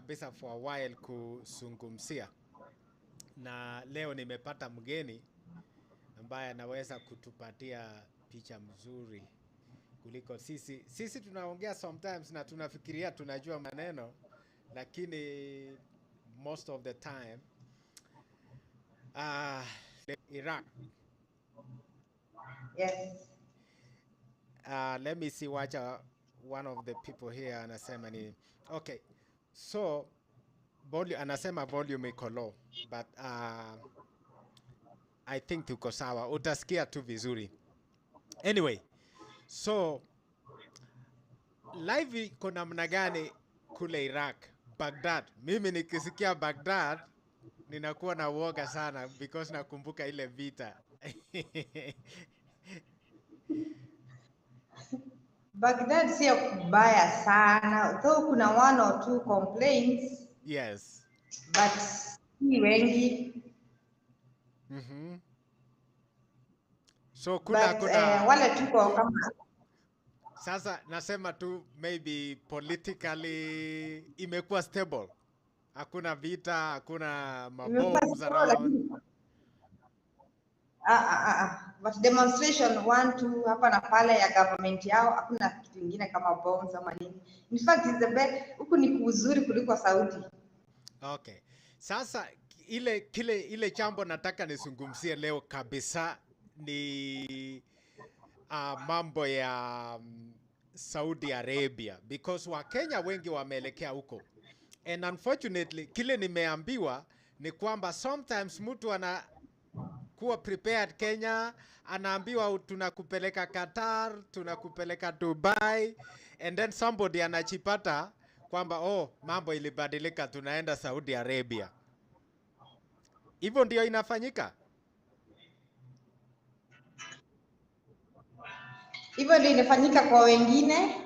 kabisa for a while kuzungumzia, na leo nimepata mgeni ambaye anaweza kutupatia picha mzuri kuliko sisi. Sisi tunaongea sometimes na tunafikiria tunajua maneno, lakini most of the time Iraq. Yes. Let me see what one of the people here anasema ni okay. So anasema volume iko low, but I think tuko sawa, utasikia tu vizuri. Anyway, so live iko namna gani kule Iraq, Baghdad? Mimi nikisikia Baghdad ninakuwa na uoga sana because nakumbuka ile vita. Baghdad sio kubaya sana, though kuna one or two complaints. Yes. But si wengi. So kuna wale tuko kama sasa nasema tu maybe politically imekuwa stable. Hakuna vita, hakuna mabombs around. But demonstration 1 2 hapa na pale ya government yao, hakuna kitu kingine kama bombs ama nini. In fact it's the best, huku ni kuzuri kuliko Saudi. Okay. Sasa ile jambo nataka nisungumzie leo kabisa ni mambo ya Saudi Arabia, because Wakenya wengi wameelekea huko, and unfortunately kile nimeambiwa ni kwamba sometimes mtu anakuwa prepared Kenya, anaambiwa tunakupeleka Qatar, tunakupeleka Dubai, and then somebody anachipata kwamba mambo ilibadilika, tunaenda Saudi Arabia. Hivyo ndio inafanyika. Hivyo ndio inafanyika kwa wengine.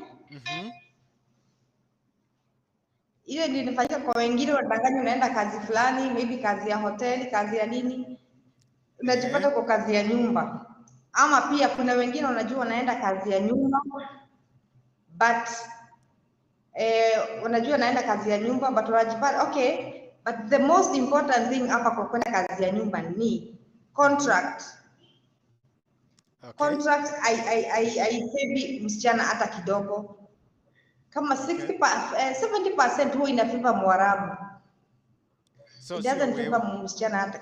Ile ndio inafanyika kwa wengine, wanadanganya unaenda kazi fulani, maybe kazi ya hoteli, kazi ya nini, unajipata kwa kazi ya nyumba. Ama pia kuna wengine wanajua wanaenda kazi ya nyumba, but unajua naenda kazi ya nyumba, but wanajipata okay, but the most important thing hapa kwa kwenda kazi ya nyumba ni contract. Okay. Contract heavy msichana hata kidogo. Kama 70% huwa inafika Mwarabu. So it doesn't favor msichana hata,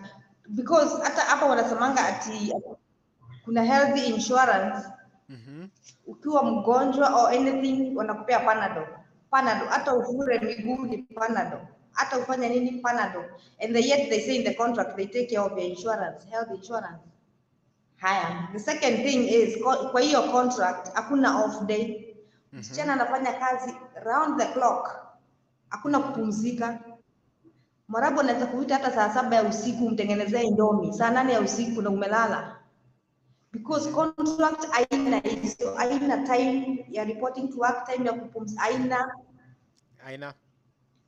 because hata hapa wanasemanga ati kuna health insurance. Ukiwa mgonjwa or anything wanakupea Panadol. Hata ufure miguu ni Panadol. Hata ufanya nini Panadol. And yet they say in the contract they take care of your insurance, health insurance. Haya, the second thing is kwa hiyo contract hakuna off day. Msichana anafanya kazi round the clock. Hakuna kupumzika. Mwarabu anaweza kuita hata saa 7 ya usiku umtengenezee indomie, saa 8 ya usiku na umelala. Because contract haina time ya reporting to work, time ya kupumzika haina.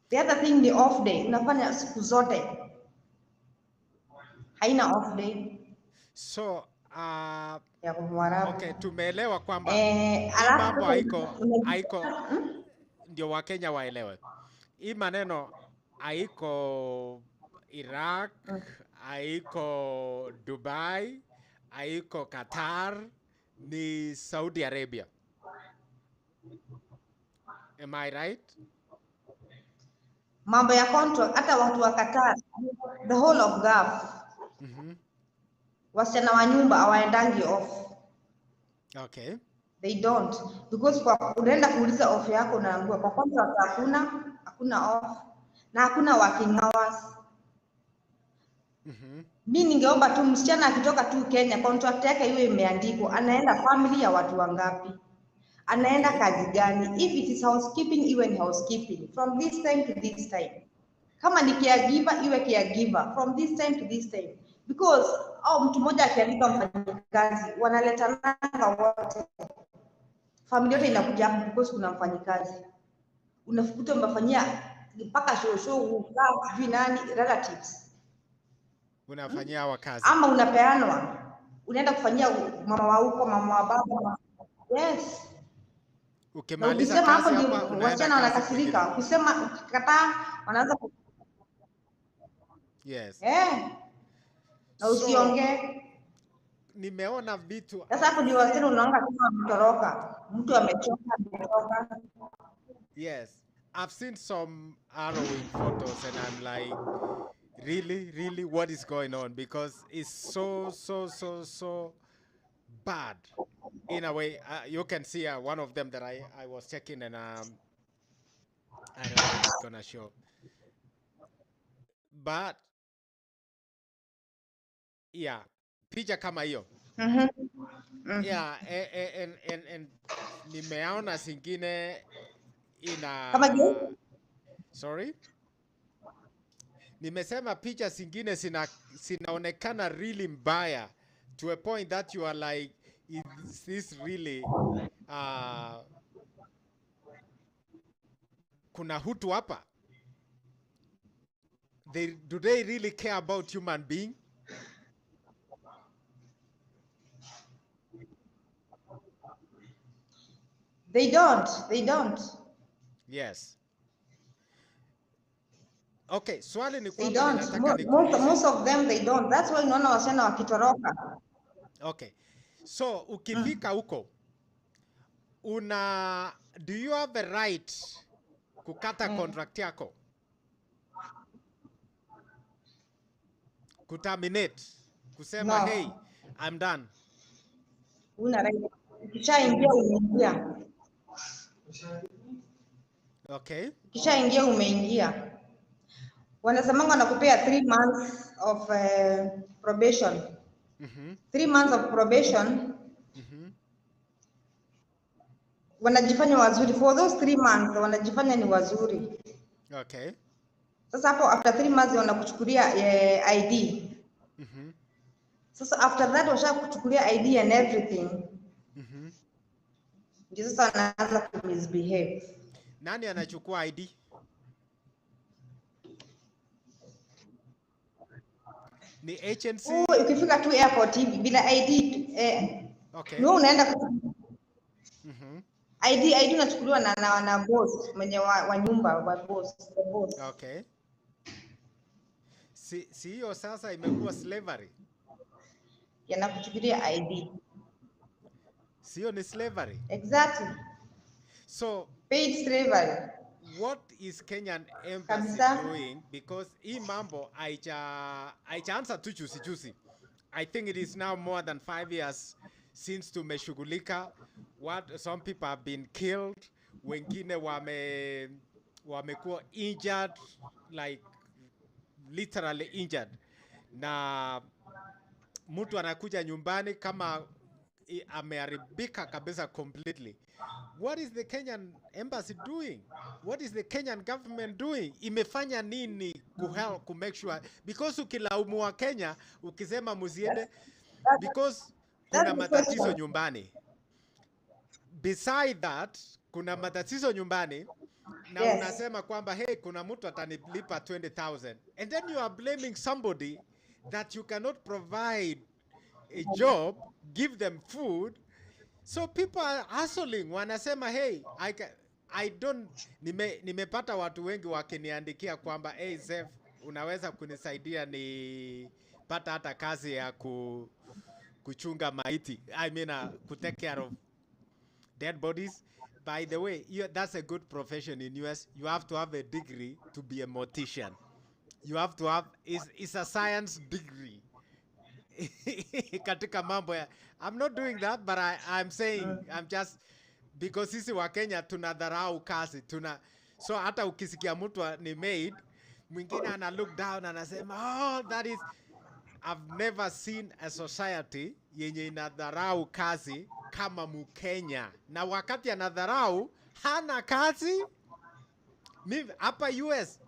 The other thing ni off day, unafanya siku zote. Haina off day. So ya Mwarabu. Okay, tumeelewa kwamba mambo haiko ndio Wakenya waelewe. Hii maneno haiko Iraq, haiko Dubai, haiko Qatar, ni Saudi Arabia. Am I right? Mambo ya contract hata watu wa Qatar, the whole of Gulf. Wasichana wa nyumba hawaendangi off. Okay. They don't, because kwa unaenda kuuliza off yako unaambiwa kwa contract hakuna off na hakuna working hours. Mimi ningeomba tu msichana akitoka tu Kenya contract yake iwe imeandikwa anaenda family ya watu wangapi, anaenda kazi gani. If it is housekeeping iwe ni housekeeping from this time to this time. Kama ni caregiver iwe caregiver from this time to this time, because mtu mmoja akiandika mfanyikazi wanaletana wote, familia yote inakuja hapo because kuna mfanyikazi. Unafukuta umefanyia mpaka show sijui nani relatives unafanyia wakazi, ama unapeanwa unaenda kufanyia mama wa huko, mama wa baba. Yes. Na ukimaliza ukisema hapo kazi ndio hapa unaenda wasichana kazi wanakasirika. kwingine. Ukisema ukikataa wanaanza Yes. na So usiongee. nimeona vitu Sasa hapo ndio wasichana unaona kama wametoroka. Mtu amechoka ametoka. yes, I've seen some harrowing photos and I'm like, really, what is going on? Because it's so bad. In a way, you can see one of them that I was checking, and I don't know if it's gonna show, but yeah, picha kama hiyo. Yeah, and nimeona zingine Kama je? sorry, nimesema picha zingine zinaonekana really mbaya to a point that you are like, is this really kuna hutu hapa? Do they really care about human being? They don't. Yes. Okay, swali ni They kwamba don't. ninataka nikuulize. Most of them they don't. That's why unaona wasichana wakitoroka. Okay. So ukifika huko do you have the right kukata contract yako? Kuterminate, kusema No. hey, I'm done. Una right. Ukishaingia umeingia. Okay. Ukishaingia umeingia. Wanasemanga wanakupea 3 months of probation. 3 months of probation. Wanajifanya wazuri for those 3 months, wanajifanya ni wazuri. Okay. Sasa hapo after 3 months wanakuchukulia ID. Sasa after that washakuchukulia ID and everything. Ndio sasa wanaanza ku misbehave. Nani anachukua ID? Ni agency? Ukifika tu airport hivi bila ID okay. Wewe unaenda ID unachukuliwa na boss mwenye wa nyumba wa boss, the boss. Okay. Si hiyo sasa imekuwa slavery. Yanakuchukulia ID. Sio ni slavery. Exactly. So paid slavery. What is Kenyan embassy doing? Because hii mambo haijaanza tu juzi. I think it is now more than 5 years since tumeshughulika. Some people have been killed, wengine wamekuwa injured, like literally injured. Na mtu anakuja nyumbani kama ameharibika kabisa completely. What is the Kenyan embassy doing? What is the Kenyan government doing? Imefanya nini kuhelp to make sure? Because ukilaumu wa Kenya, ukisema muziende, because kuna matatizo nyumbani. Beside that, kuna matatizo nyumbani, na unasema kwamba hey, kuna mtu atanilipa 20,000. And then you are blaming somebody that you cannot provide a job, give them food. So people are hustling, wanasema hey, I don't, nimepata watu wengi wakiniandikia kwamba hey Zef, unaweza kunisaidia ni pata hata kazi ya kuchunga maiti. I mean to take care of dead bodies. By the way, that's a good profession in US. You have to have a degree to be a mortician. You have to have, it's a science degree. Katika mambo ya, I'm not doing that, but I'm saying, I'm just, because sisi wa Kenya tunadharau kazi, so hata ukisikia mtu ni maid, mwingine ana look down anasema, oh, that is, I've never seen a society yenye inadharau kazi kama Mkenya. Na wakati anadharau, hana kazi. Hapa US,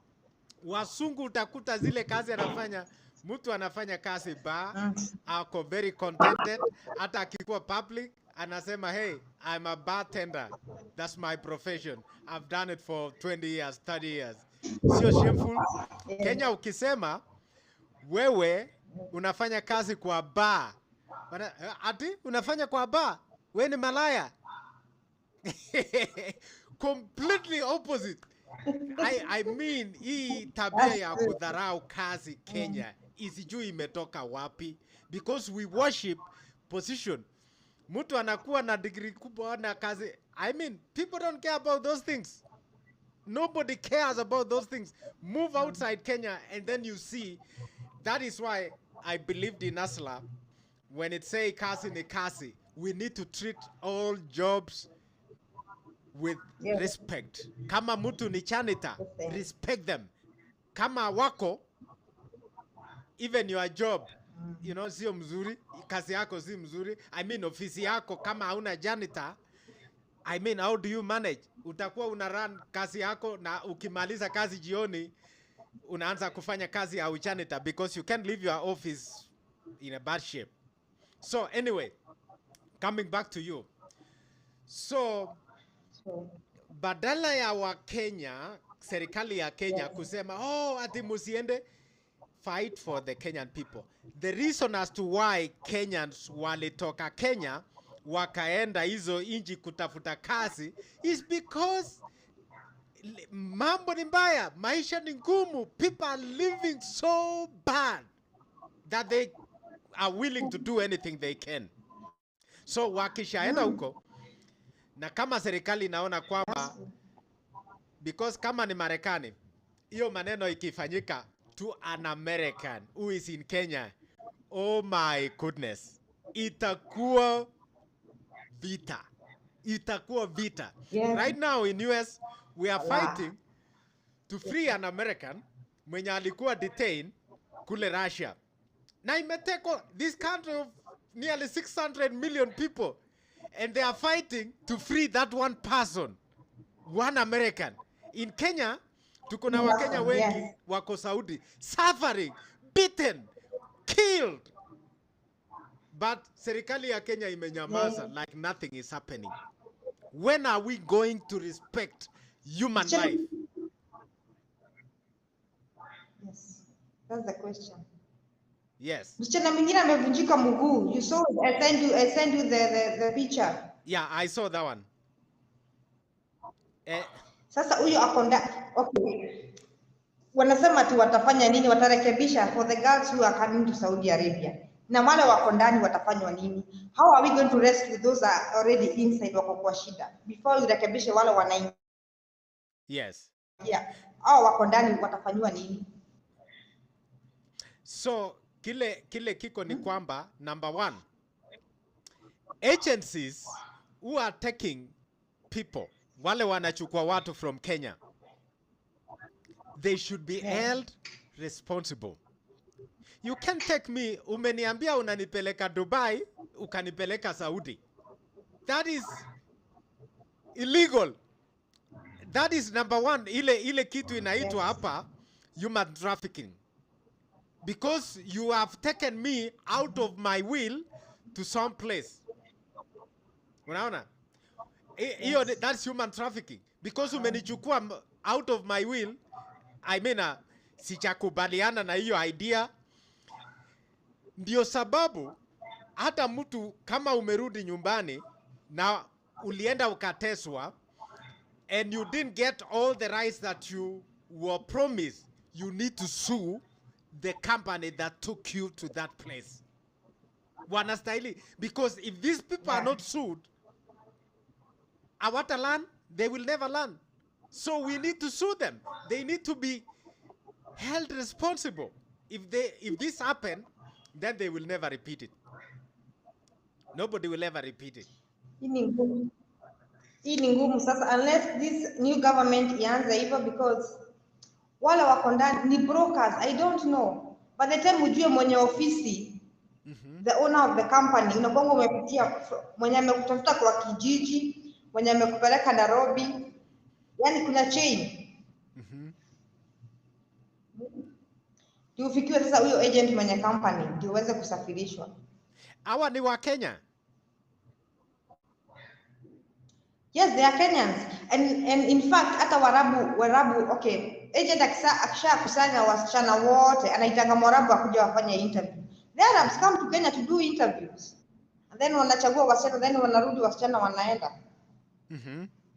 wasungu utakuta zile kazi anafanya, mtu anafanya kazi ako very contented, hata akikuwa public, anasema hey, I'm a bartender. That's my profession. I've done it for 20 years, 30 years. Sio shameful? Kenya ukisema, wewe unafanya kazi kwa bar. Ati unafanya kwa bar? Wewe ni malaya. Completely opposite. I mean, hii tabia That's ya true. kudharau kazi Kenya isijui imetoka wapi, because we worship position. Mtu anakuwa na degree kubwa na kazi. I mean, people don't care about those things. Nobody cares about those things. Move outside Kenya and then you see. That is why I believed in Asla when it say kasi ni kasi. We need to treat all jobs with Yes. respect. Kama mtu ni janitor, Yes. respect them. Kama wako, even your job, you know, sio mzuri, kazi yako si mzuri. I mean, ofisi yako kama hauna janitor, I mean, how do you manage? Utakuwa una run kazi yako na ukimaliza kazi jioni, unaanza kufanya kazi ya janitor because you can't leave your office in a bad shape. So anyway, coming back to you. So badala ya wa Kenya, serikali ya Kenya kusema, oh, ati musiende, fight for the Kenyan people. The reason as to why Kenyans walitoka Kenya wakaenda hizo inji kutafuta kazi is because mambo ni mbaya, maisha ni ngumu, people are living so bad that they are willing to do anything they can. So wakishaenda huko, na kama serikali inaona kwamba, because kama ni Marekani, hiyo maneno ikifanyika to an American who is in Kenya, oh my goodness, itakuwa vita. Itakuwa vita. Yes. Right now in US, we are fighting to free an American mwenye alikuwa detained kule Russia. Na imeteko this country of nearly 600 million people, and they are fighting to free that one person, one American. In Kenya, tuko na Wakenya wengi wako Saudi, suffering, beaten, killed. But serikali ya Kenya imenyamaza like nothing is happening. When are we going to respect human life? Yes, that's the question. Yes. Msichana mwingine amevunjika mguu. You saw it. I send you the picture. Yeah, I saw that one. Sasa huyo akonda, okay. Wanasema ati watafanya nini, watarekebisha for the girls who are coming to Saudi Arabia. Na wale wako ndani watafanywa nini? How are we going to rescue those are already inside wako kwa shida? Before you rekebishe wale wanaingia. Yes. Yeah. Hao wako ndani watafanywa nini? So kile kiko ni kwamba, number one, agencies who are taking people, wale wanachukua watu from Kenya, they should be held responsible. You can't take me, umeniambia unanipeleka Dubai, ukanipeleka Saudi. That is illegal. That is number one. Ile kitu inaitwa hapa human trafficking. Because you have taken me out of my will to some place. Unaona? That's human trafficking. Because umenichukua out of my will, I mean, sijakubaliana na hiyo idea. Ndio sababu hata mtu kama umerudi nyumbani na ulienda ukateswa and you didn't get all the rights that you were promised, you need to sue the company that took you to that place. Wanastahili, because if these people are not sued, awata learn, they will never learn. So we need to sue them. They need to be held responsible. If this happen, then they will never repeat it. Nobody will ever repeat it. Hii ni ngumu sasa, unless this new government ianze hivyo, because wale wako ndani ni brokers. I don't know, by the time ujue mwenye ofisi, the owner of the company, unakuwa umepitia mwenye amekutafuta kwa kijiji, mwenye amekupeleka Nairobi, yani kuna chain. Ndio ufikiwe sasa huyo agent mwenye company ndio uweze kusafirishwa. Hawa ni wa Kenya. Yes, they are Kenyans. And in fact, hata Warabu, okay, agent akisha kusanya wasichana wote, anaitanga Mwarabu akuja wafanye interview. The Arabs come to Kenya to do interviews. And then wanachagua wasichana, then wanarudi wasichana wanaenda.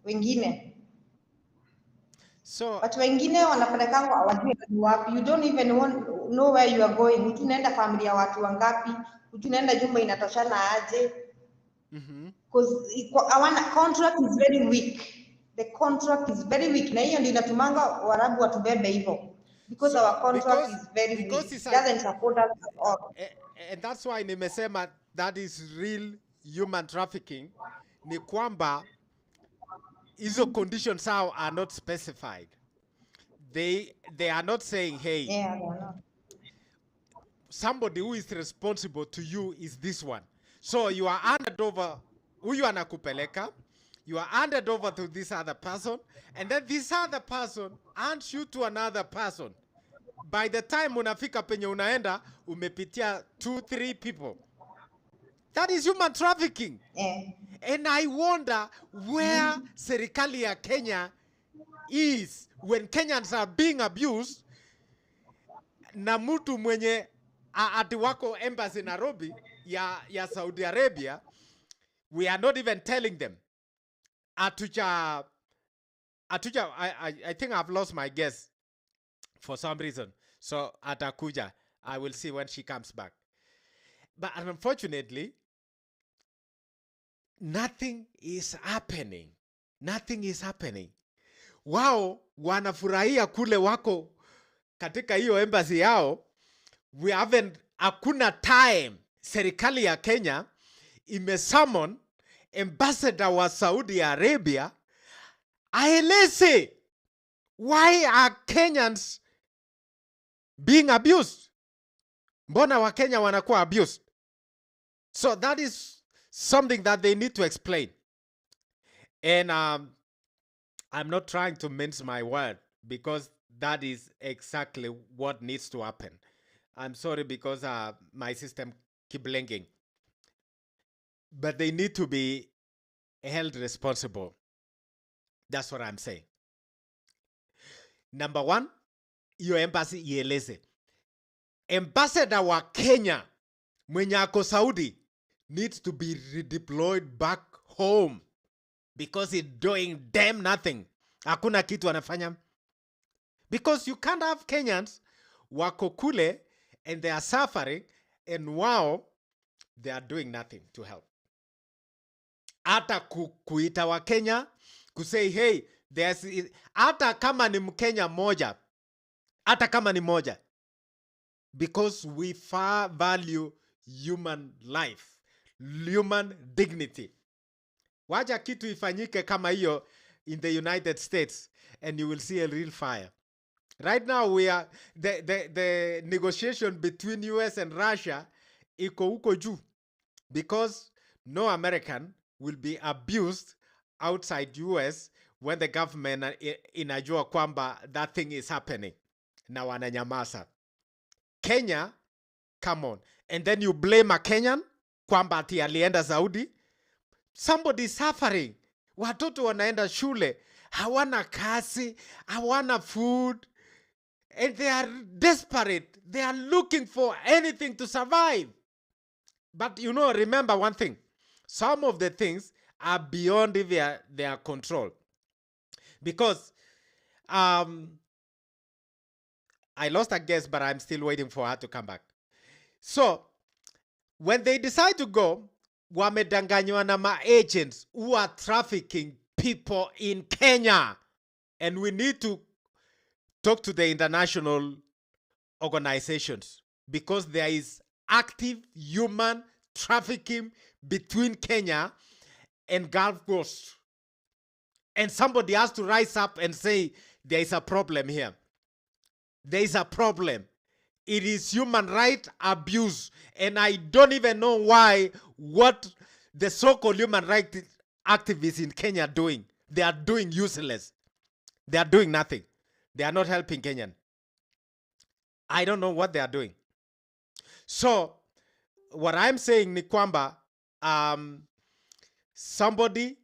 wengine, So but wengine wanapelekanga hawajui ni wapi. You don't even know where you are going. Hujui unaenda familia watu wangapi, hujui unaenda jumba inatoshana aje, because our contract is very weak. The contract is very weak, na hiyo ndio inatumanga Waarabu watubebe hivyo, because our contract is very weak. It doesn't support us at all. And that's why nimesema that is real human trafficking, ni kwamba hizo conditions how are not specified. They are not saying, hey, Yeah, I don't know. Somebody who is responsible to you is this one. So you are handed over, huyu anakupeleka, you are handed over to this other person, and then this other person hands you to another person. By the time unafika penye unaenda, umepitia 2-3 people. That is human trafficking. Yeah. And I wonder where serikali ya Kenya is when Kenyans are being abused, na mtu mwenye ati wako embassy Nairobi ya Saudi Arabia, we are not even telling them. I think I've lost my guess for some reason. So atakuja, I will see when she comes back. But unfortunately, nothing is happening. Nothing is happening. Wao wanafurahia kule wako katika hiyo embassy yao. We haven't, hakuna time serikali ya Kenya imesummon ambassador wa Saudi Arabia aeleze why are Kenyans being abused. Mbona wa Kenya wanakuwa abused? So that is something that they need to explain. And I'm not trying to mince my word, because that is exactly what needs to happen. I'm sorry because my system keep blinking. But they need to be held responsible. That's what I'm saying. Number one, your embassy ieleze. Ambassador wa Kenya mwenye ako Saudi needs to be redeployed back home, because he's doing damn nothing. Hakuna kitu anafanya. Because you can't have Kenyans wako kule and they are suffering, and wow, they are doing nothing to help. Hata kuita wa Kenya kusay, hey, there's, hata kama ni Mkenya moja, hata kama ni moja, because we far value human life, human dignity. Waja kitu ifanyike kama hiyo in the United States, and you will see a real fire. Right now, we are the negotiation between US and Russia iko huko juu, because no American will be abused outside US when the government inajua kwamba that thing is happening, na wananyamaza. Kenya, come on. And then you blame a Kenyan kwamba ati alienda Saudi. Somebody is suffering. Watoto wanaenda shule, hawana kazi, hawana food, and they are desperate. They are looking for anything to survive. But you know, remember one thing. Some of the things are beyond their control. Because I lost a guess, but I'm still waiting for her to come back. So, when they decide to go, wamedanganywa na ma-agents who are trafficking people in Kenya. And we need to talk to the international organizations, because there is active human trafficking between Kenya and Gulf Coast. And somebody has to rise up and say, there is a problem here. There is a problem. It is human rights abuse. And I don't even know why what the so-called human rights activists in Kenya are doing. They are doing useless. They are doing nothing. They are not helping Kenyan. I don't know what they are doing. So, what I'm saying ni kwamba, somebody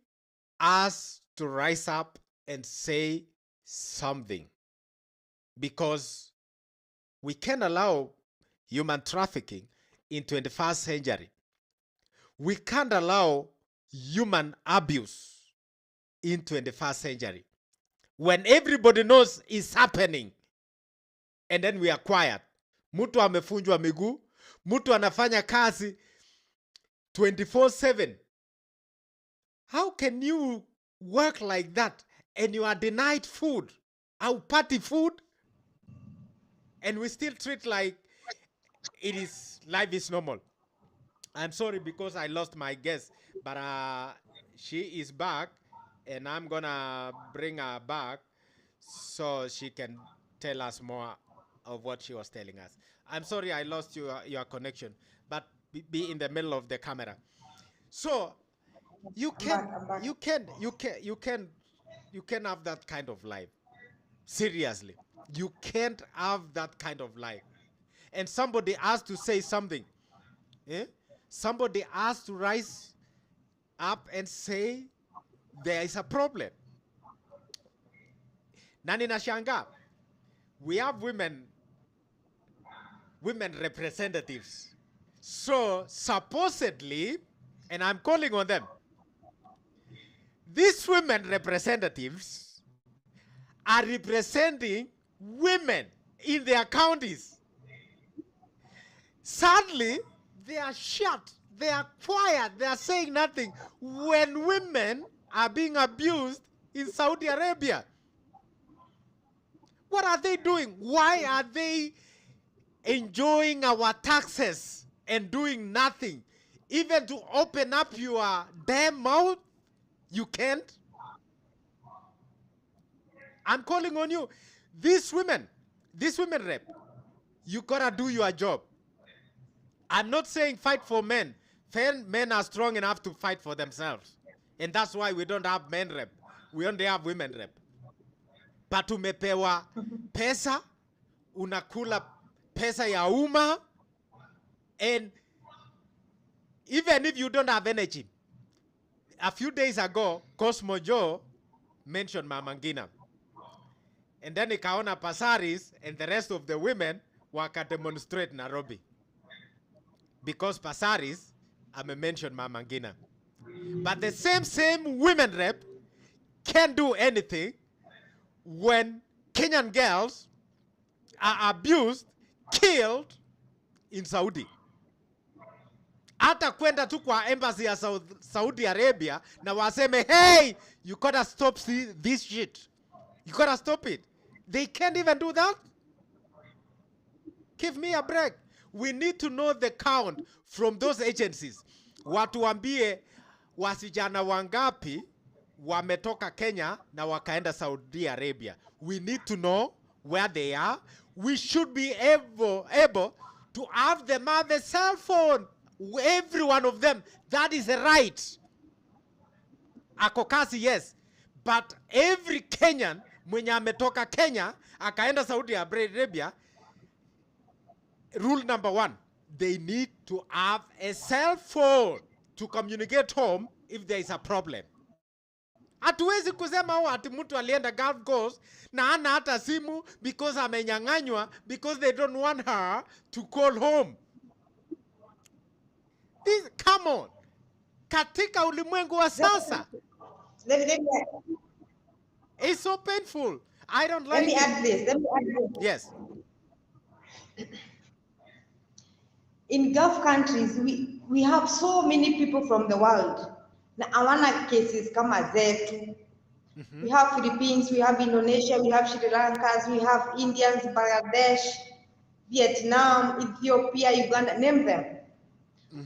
has to rise up and say something, because we can't allow human trafficking in 21st century. We can't allow human abuse in 21st century when everybody knows it's happening and then we are quiet. Mtu amefunjwa miguu, mtu anafanya kazi 24/7. How can you work like that and you are denied food, our party food, and we still treat like life is normal? I'm sorry because I lost my guest, but she is back and I'm gonna bring her back so she can tell us more of what she was telling us. I'm sorry I lost your connection, but be in the middle of the camera. So you can have that kind of life. Seriously, you can't have that kind of life. And somebody has to say something. Somebody has to rise up and say there is a problem. Nani nashanga, we have women representatives. So supposedly, and I'm calling on them, these women representatives are representing women in their counties. Sadly, they are shut, they are quiet, they are saying nothing when women are being abused in Saudi Arabia. What are they doing? Why are they enjoying our taxes and doing nothing? Even to open up your damn mouth, you can't. I'm calling on you. These women rep, you gotta do your job. I'm not saying fight for men. Men are strong enough to fight for themselves. And that's why we don't have men rep. We only have women rep. But umepewa pesa, unakula pesa ya umma, and even if you don't have energy, a few days ago, Cosmo Joe mentioned Mama Ngina. And then ikaona Pasaris and the rest of the women waka demonstrate Nairobi. Because Pasaris, mentioned Mama Ngina. But the same women rep can't do anything when Kenyan girls are abused, killed in Saudi. Hata kwenda tu kwa embassy ya Saudi Arabia na waseme, hey, you gotta stop this shit. You gotta stop it. They can't even do that. Give me a break. We need to know the count from those agencies. Watuambie wasijana wangapi wametoka Kenya na wakaenda Saudi Arabia. We need to know where they are. We should be able to have them have a cell phone. Every one of them. That is a right. Akokasi, yes. But every Kenyan mwenye ametoka Kenya akaenda Saudi Arabia, rule number 1, they need to have a cell phone to communicate home if there is a problem. Hatuwezi kusema ati mtu alienda Gulf Coast na hana hata simu because amenyang'anywa because they don't want her to call home. Come on. Katika ulimwengu wa sasa. It's so painful. I don't like it. Let me add this. Yes. In Gulf countries, we have so many people from the world. Na hawana cases kama zetu. We have Philippines, we have Indonesia, we have Sri Lankas, we have Indians, Bangladesh, Vietnam, Ethiopia, Uganda, name them.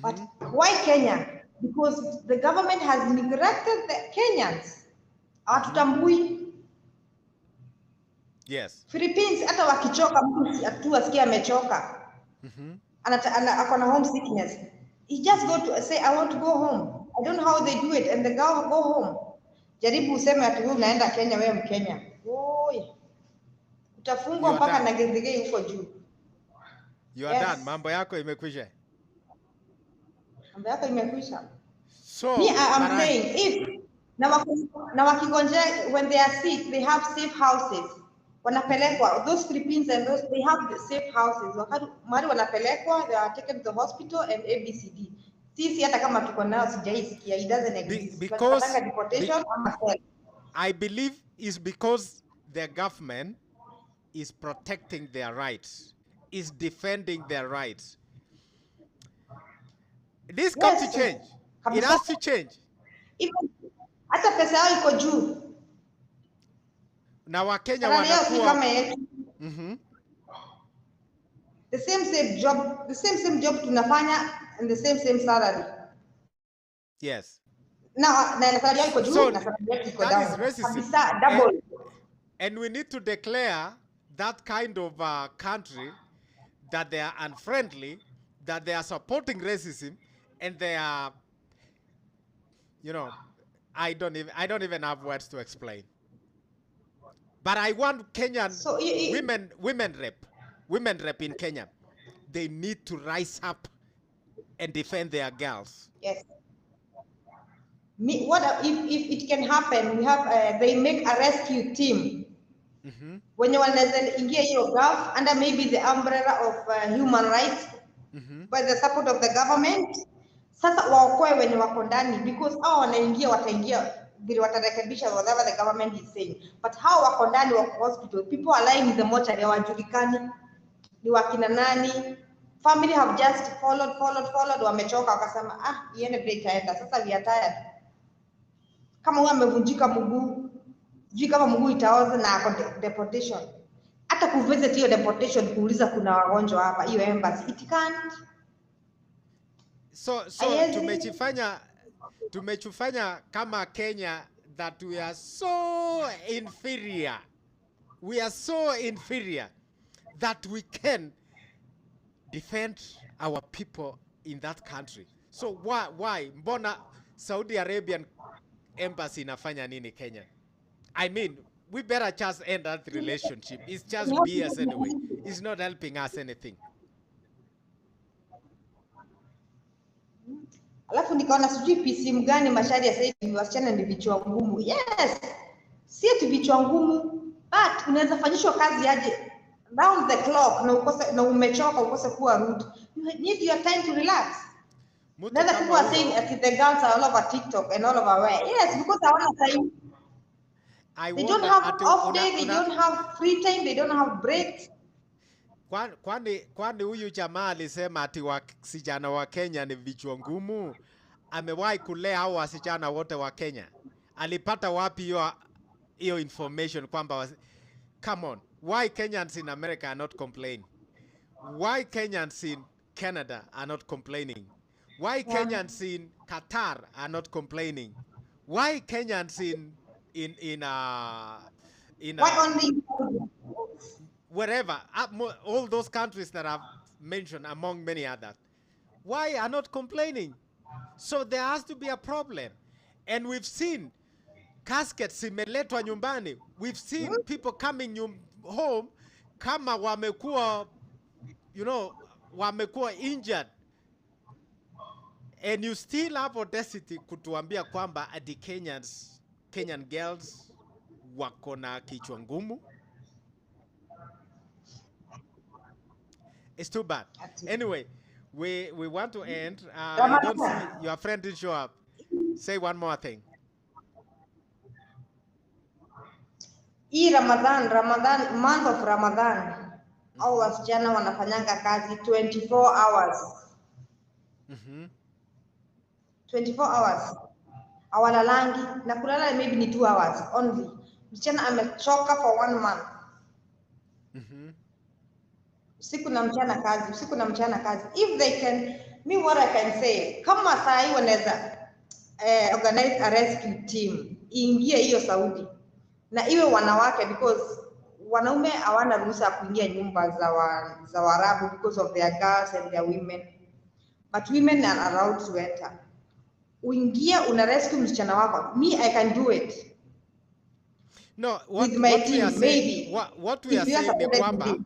But why Kenya? Because the government has neglected the Kenyans. Hawatutambui. Yes. Philippines, hata wakichoka mtu atu asikia amechoka. Akona homesickness. He just go to say, I want to go home. I don't know how they do it, and the girl go home. Jaribu useme ati wewe unaenda Kenya, wewe Mkenya. Oi. Utafungwa mpaka na gezegei huko juu. You are done. Mambo yako imekwisha. Mambo yako imekwisha. So, me, I'm saying, if na wakigonjeka, when they are sick, they have safe houses. Wanapelekwa, those Philippines and those, they have the safe houses. Mari wanapelekwa, they are taken to the hospital and ABCD. Sisi hata kama tuko nao sijaisikia, it doesn't exist. Because deportation ama cell. I believe is because the government is protecting their rights, is defending their rights. This got to Yes, change. It kabisa. has to change. Even hata pesa yao iko juu, Na Wakenya salary yao si wanakuwa kama yetu. The same job tunafanya and the same salary. yes. Na salary yao iko juu So na salary yetu iko that is down. racism. Kabisa, double. And we need to declare that kind of country that they are unfriendly, that they are supporting racism, and they are, you know, I don't even have words to explain. But I want Kenyan So women rep in Kenya. They need to rise up and defend their girls. yes. What if it can happen? We have they make a rescue team. Wenye wanaweza ingia hiyo gulf under maybe the umbrella of human rights by the support of the government. Sasa waokoe wenye wako ndani, because hao wataingia vile watarekebisha whatever the government is saying, but hao wako ndani wako hospital, people are lying in the mortuary, hawajulikani ni wakina nani. Family have just followed, wamechoka, wakasema iende break itaenda. Sasa we are tired. Kama huyu amevunjika mguu, sijui kama mguu itaoza na ako deportation, hata kuvisit hiyo deportation kuuliza kuna wagonjwa hapa, hiyo embassy it can't. So tumechufanya kama Kenya that we are so inferior. We are so inferior that we can defend our people in that country. So why? Mbona Saudi Arabian embassy inafanya nini Kenya? I mean, we better just end that relationship. It's just BS anyway. It's not helping us anything. Alafu nikaona sijui PC mgani Mashari ya sasa hivi wasichana ni vichwa ngumu. Yes. Si eti vichwa ngumu, but unaweza fanyishwa kazi aje round the clock na umechoka ukose kuwa rude. You need your time to relax. Other people are saying that the girls are all over TikTok and all over where. Yes, because I want time. They don't have off day, they don't have free time, they don't have breaks. Kwani huyu jamaa alisema ati wasichana wa Kenya ni vichwa ngumu? Amewahi kulea hao wasichana wote wa Kenya? Alipata wapi hiyo information kwamba come on, why Kenyans in America are not complaining? Why Kenyans in Canada are not complaining? Why Kenyans in Qatar are not complaining? Why Kenyans why only wherever, all those countries that I've mentioned among many others, why are not complaining? So there has to be a problem. And we've seen caskets imeletwa nyumbani. We've seen people coming home kama wamekuwa, wamekuwa injured. And you still have audacity kutuambia kwamba the Kenyan girls wako na kichwa ngumu. It's too bad. Anyway, we want to end. I don't see your friend didn't show up. Say one more thing. Ramadan, month of Ramadan, au wasichana wanafanyanga kazi 24 hours. 24 hours. Awalalangi, na kulala maybe ni 2 hours only. Msichana amechoka for 1 month. Usiku na mchana kazi. If they can, what I can say, kama saa hii wanaweza organize a rescue team, iingie hiyo Saudi, na iwe wanawake, because wanaume hawana ruhusa ya kuingia nyumba za Waarabu because of their girls and their women, but women are allowed to enter. Uingie una rescue msichana wako. I can do it. No, with my team, maybe. What we are saying is kwamba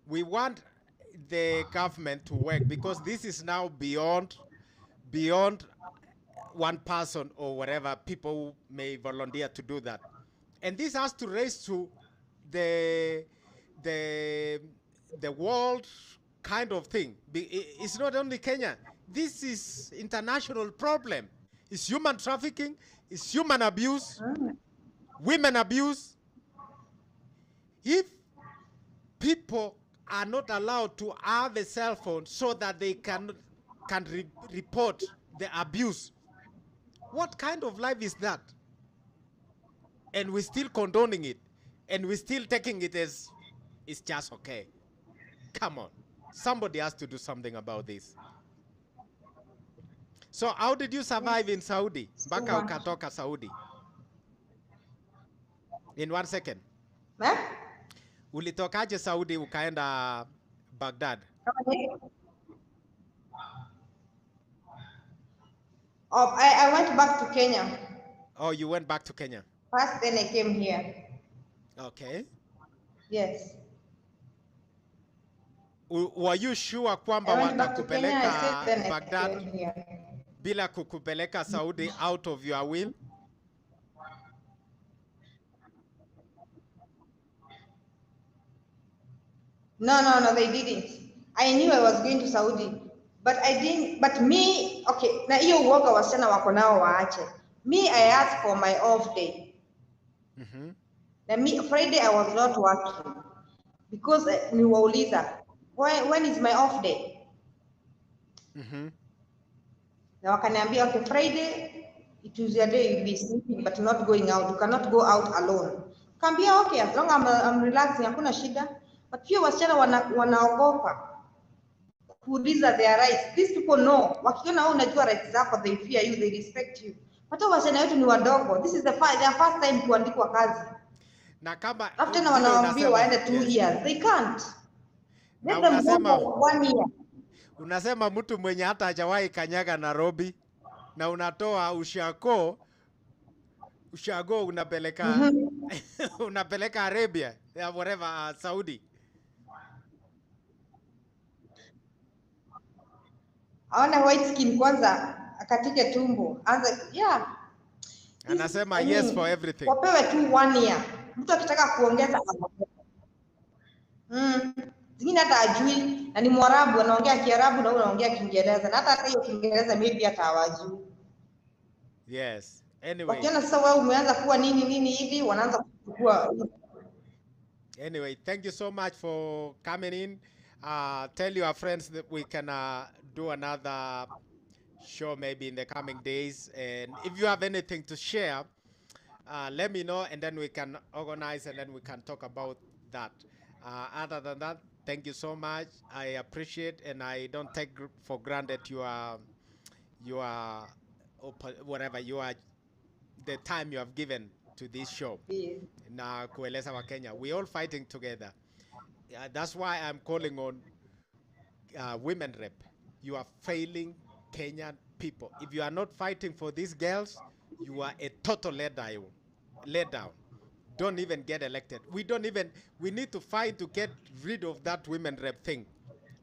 we want the government to work, because this is now beyond one person or whatever. People may volunteer to do that, and this has to raise to the world kind of thing. It's not only Kenya. This is international problem. It's human trafficking. It's human abuse. women abuse. If people are not allowed to have a cell phone so that they can report the abuse, what kind of life is that? And we're still condoning it, and we're still taking it as it's just okay. Come on, somebody has to do something about this. So how did you survive in Saudi? It's too Mpaka much. ukatoka Saudi. In 1 second. Eh? Ulitokaje Saudi ukaenda Baghdad? Oh, I went back to Kenya. Oh, you went back to Kenya. First, then I came here. Okay. Yes. Were you sure kwamba I went back to Kenya, I stayed, watakupeleka then I Baghdad came here. bila kukupeleka Saudi out of your will? No, they didn't. I knew I was going to Saudi, but I didn't. But me, okay, na hiyo uoga wasichana wako nao waache. Me, I asked for my off day. Na me, Friday I was not working because niwauliza, when is my off day? Na wakaniambia, okay, Friday, it is your day, you'll be sleeping but not going out. You cannot go out alone. Kaambia, okay, as long as I'm relaxing, hakuna shida. But pia wasichana wanaogopa kuuliza their rights. These people know. Wakiona wewe unajua rights zako, they fear you, they respect you. Hata wasichana wetu ni wadogo. This is their first time kuandikwa kazi. Na kama After na wanawaambia waende 2 years. They can't. Let them go for 1 year. Unasema mtu mwenye hata hajawahi kanyaga Nairobi na unatoa ushago unapeleka unapeleka Arabia, whatever, Saudi. Aone white skin kwanza akatike tumbo. Anza Anasema yes for everything. Wapewe tu 1 year. Mtu akitaka kuongeza zingine hata ajui, na ni Mwarabu anaongea Kiarabu na unaongea Kiingereza, na hata hiyo Kiingereza maybe hata hawajui. Yes. Anyway. Wakiona sasa wewe umeanza kuwa nini hivi, wanaanza kuchukua. Anyway, thank you so much for coming in. Tell your friends that we can do another show maybe in the coming days. And if you have anything to share, let me know, and then we can organize, and then we can talk about that. Other than that, thank you so much. I appreciate, and I don't take for granted the time you have given to this show. Na kueleza wa Kenya, we all fighting together. That's why I'm calling on women rep. You are failing Kenyan people. If you are not fighting for these girls, you are a total let down. Don't even get elected. We need to fight to get rid of that women rep thing.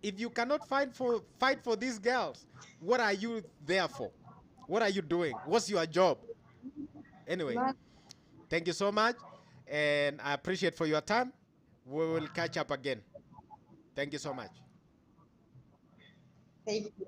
If you cannot fight for these girls, what are you there for? What are you doing? What's your job? Anyway, thank you so much, and I appreciate for your time. We will catch up again. Thank you so much. Thank you.